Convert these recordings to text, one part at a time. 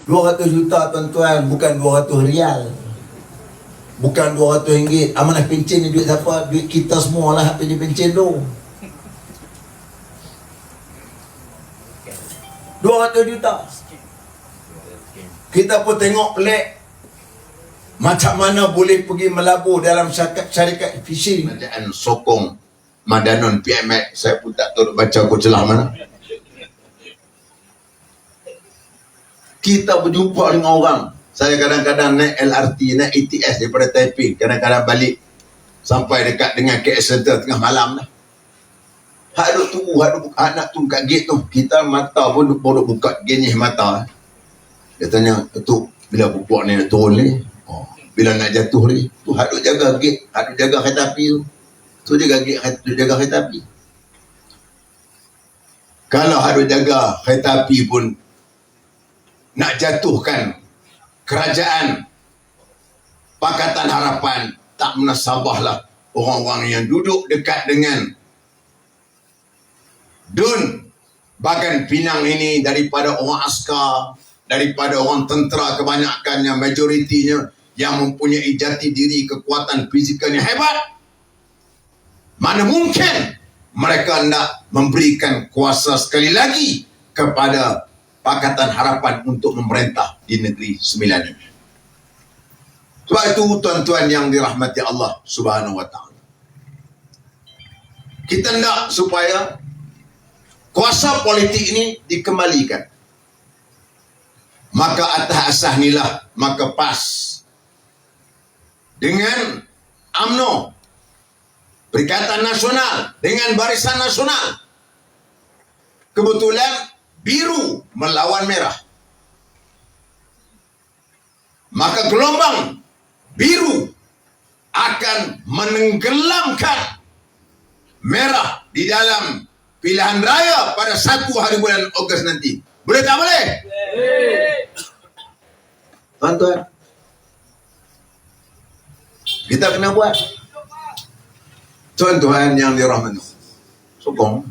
200 juta tuan-tuan, bukan 200 rial, bukan 200 ringgit. Amanah pencen ni duit siapa? Duit kita semua lah pergi pencen tu. 200 juta. Kita pun tengok pelik, macam mana boleh pergi melabur dalam syarikat fishing. Kerajaan sokong Madanon PMX. Saya pun tak tahu baca aku celah mana. Kita berjumpa dengan orang. Saya kadang-kadang naik LRT, naik ETS daripada Taipei. Kadang-kadang balik sampai dekat dengan KS Center tengah malam dah. Hak duk tunggu, hak nak tunggu kat gate tu. Kita mata pun duk buka genih mata. Dia tanya, "Datuk, bila pupuk ni nak turun ni? Oh, bila nak jatuh ni?" Tu hak duk jaga gate, hak duk jaga kereta api tu. Tu jaga gate, duk jaga kereta api. Kalau hak duk jaga kereta api pun nak jatuhkan kerajaan Pakatan Harapan, tak menasabahlah orang-orang yang duduk dekat dengan Dun Bagan Pinang ini, daripada orang askar, daripada orang tentera kebanyakannya, majoritinya yang mempunyai jati diri, kekuatan fizikal yang hebat. Mana mungkin mereka nak memberikan kuasa sekali lagi kepada Pakatan Harapan untuk memerintah di Negeri Sembilan ini. Sebab itu tuan-tuan yang dirahmati Allah Subhanahu wa ta'ala, kita nak supaya kuasa politik ini dikembalikan. Maka atas asas inilah, maka PAS dengan UMNO, Perikatan Nasional, dengan Barisan Nasional, kebetulan biru melawan merah, maka gelombang biru akan menenggelamkan merah di dalam pilihan raya pada 1 hari bulan Ogos nanti. Boleh tak boleh? Tuan-tuan, kita kena buat. Tuan-tuan yang dirahmati, sokong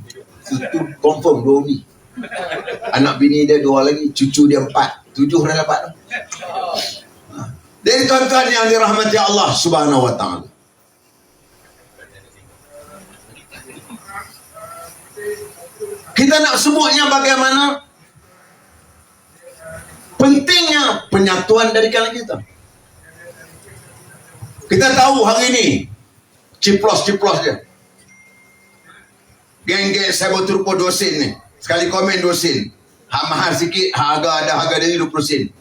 itu confirm 2 ni. Anak bini dia 2 lagi, cucu dia 4, 7 dah dapat. Jadi tuan-tuan yang dirahmati Allah Subhanahu wa ta'ala, kita nak sebutnya bagaimana pentingnya penyatuan dari kalangan kita. Kita tahu hari ini ciplos-ciplos dia, geng-geng saya berturup 2 sen ni, sekali komen 2 sen, hak mahal sikit, harga ada harga dari 20 sen.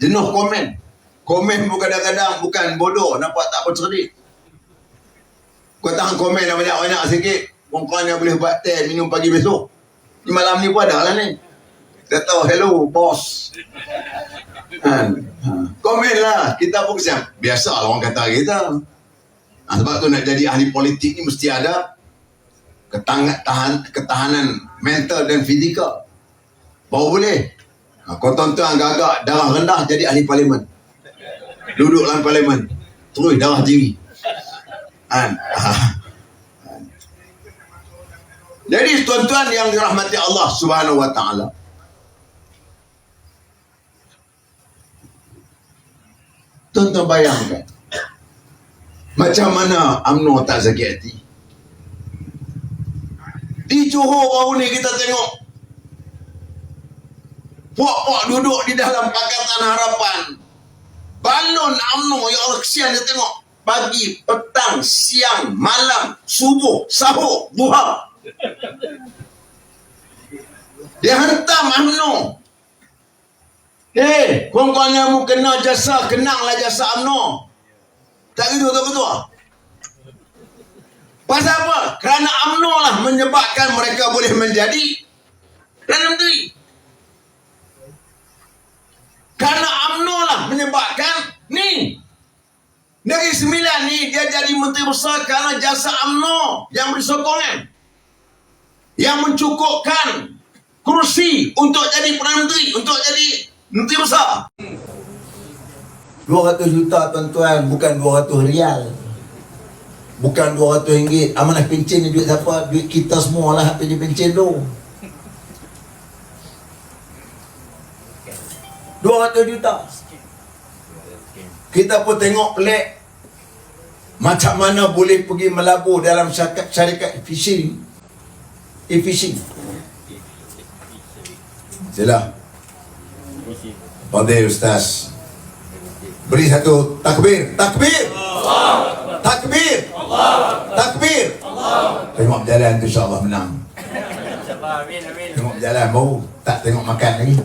Jenuh komen. Komen pun kadang-kadang bukan bodoh, nampak tak bercerdik. Kau tahan komen dah banyak-banyak sikit, perempuan yang boleh buat teh minum pagi besok. Ni malam ni pun ada lah ni. Dia tahu, hello bos. Komen lah, kita pun kesian. Biasa lah orang kata kita. Sebab tu nak jadi ahli politik ni mesti ada ketahanan mental dan fizikal. Baru boleh. Kau tuan-tuan agak-agak darah rendah jadi ahli parlimen. Duduk dalam parlimen, terus darah tinggi. Jadi tuan-tuan yang dirahmati Allah Subhanahu wa ta'ala, tuan-tuan bayangkan macam mana UMNO tak sakit hati. Di Johor baru ni kita tengok puak-puak duduk di dalam Pakatan Harapan, balon UMNO, ya Allah kesian dia tengok. Pagi, petang, siang, malam, subuh, sahur, duha, dia hantam UMNO. Kawan-kawan yang mu kena jasa, kenanglah jasa UMNO. Tak gitu, tak betul? Pasal apa? Kerana UMNO lah menyebabkan mereka boleh menjadi Perdana Menteri. Kerana UMNO lah menyebabkan ni Negeri Sembilan ni dia jadi menteri besar kerana jasa UMNO yang beri sokongan, yang mencukupkan kursi untuk jadi Perdana Menteri, untuk jadi menteri besar. 200 juta tuan-tuan, bukan 200 rial, bukan 200 ringgit. Amanah pencen ni duit siapa? Duit kita semua lah pergi pencen tu. 200 juta. Kita pun tengok pelik macam mana boleh pergi melabur dalam syarikat fishing. E-fishing. Sila. Fadil Ustaz. Beri satu takbir. Takbir. Takbir. Takbir. Tengok berjalan tu insya-Allah menang. Tengok berjalan baru tak tengok makan lagi.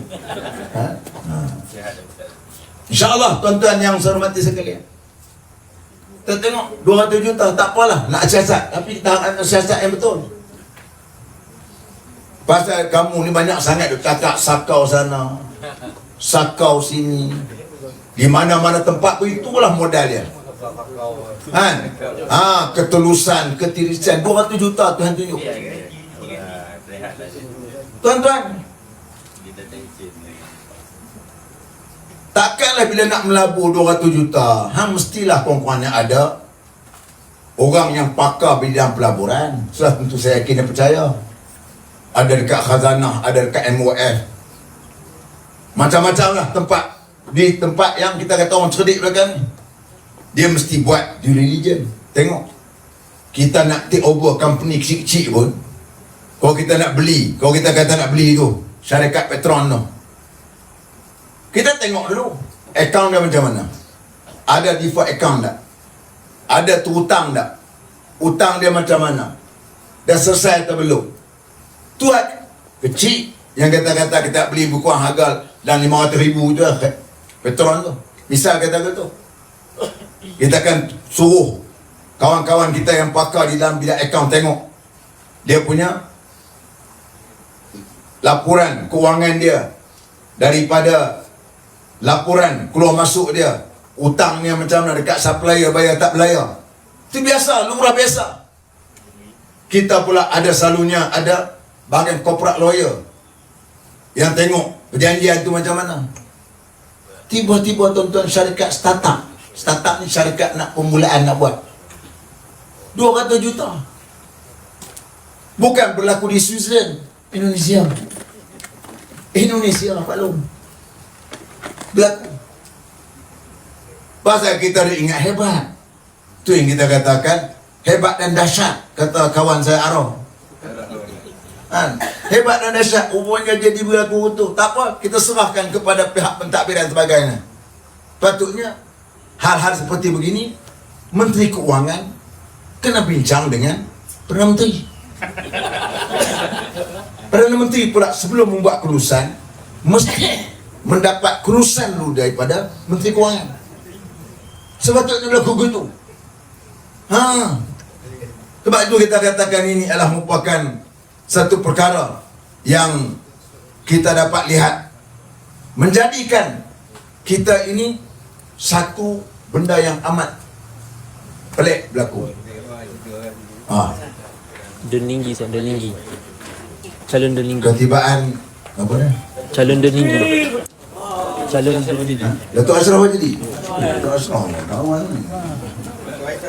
InsyaAllah tuan-tuan yang saya hormati sekalian. Kita tengok 200 juta tak apalah nak siasat, tapi kita nak siasat yang betul. Pasal kamu ni banyak sangat duk cakap sakau sana, sakau sini. Di mana-mana tempat pun itulah modal dia. Kan? Ketulusan, ketirisan 200 juta Tuhan tunjuk. Tuan-tuan, takkanlah bila nak melabur 200 juta, mestilah kawan-kawan yang ada orang yang pakar bidang pelaburan. Sudah tentu saya yakin dan percaya. Ada dekat Khazanah, ada dekat MOF. Macam-macam lah tempat. Di tempat yang kita kata orang cerdik belakang ni, dia mesti buat due diligence. Tengok, kita nak take over company kecil-kecil pun, kalau kita nak beli, kalau kita kata nak beli tu syarikat Petron tu, kita tengok dulu akaun dia macam mana. Ada default account tak? Ada terhutang tak? Hutang dia macam mana? Dah selesai atau belum? Tu kecil yang kata-kata kita beli bukuan harga dan 500,000 tu lah Petron tu. Misal kata gitu, kita akan suruh kawan-kawan kita yang pakar di dalam bidang akaun tengok dia punya laporan kewangan dia, daripada laporan keluar masuk dia, hutangnya macam mana, dekat supplier bayar tak bayar. Itu biasa, lumrah biasa. Kita pula ada selalunya ada bahagian corporate lawyer yang tengok perjanjian tu macam mana. Tiba-tiba tuan-tuan syarikat startup ni syarikat nak permulaan nak buat 200 juta. Bukan berlaku di Switzerland, Indonesia Pak Long berlaku. Pasal kita ada ingat hebat. Tu yang kita katakan hebat dan dahsyat, kata kawan saya Arif. Hebat dan dahsyat, rupanya jadi berlaku utuh. Tak apa, kita serahkan kepada pihak pentadbir dan sebagainya. Patutnya hal-hal seperti begini Menteri Keuangan kena bincang dengan Perdana Menteri. Perdana Menteri pula sebelum membuat kelulusan mesti mendapat kelulusan dulu daripada Menteri Keuangan. Sepatutnya berlaku begitu. Sebab itu kita katakan ini adalah merupakan satu perkara yang kita dapat lihat menjadikan kita ini satu benda yang amat pelik berlaku. Don Linggi, calon Don Linggi. Ketibaan apa dia? Calon Don Linggi. Calon Don Linggi. Datuk Ashraf jadi. Datuk Ashraf kawan.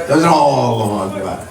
Datuk Ashraf.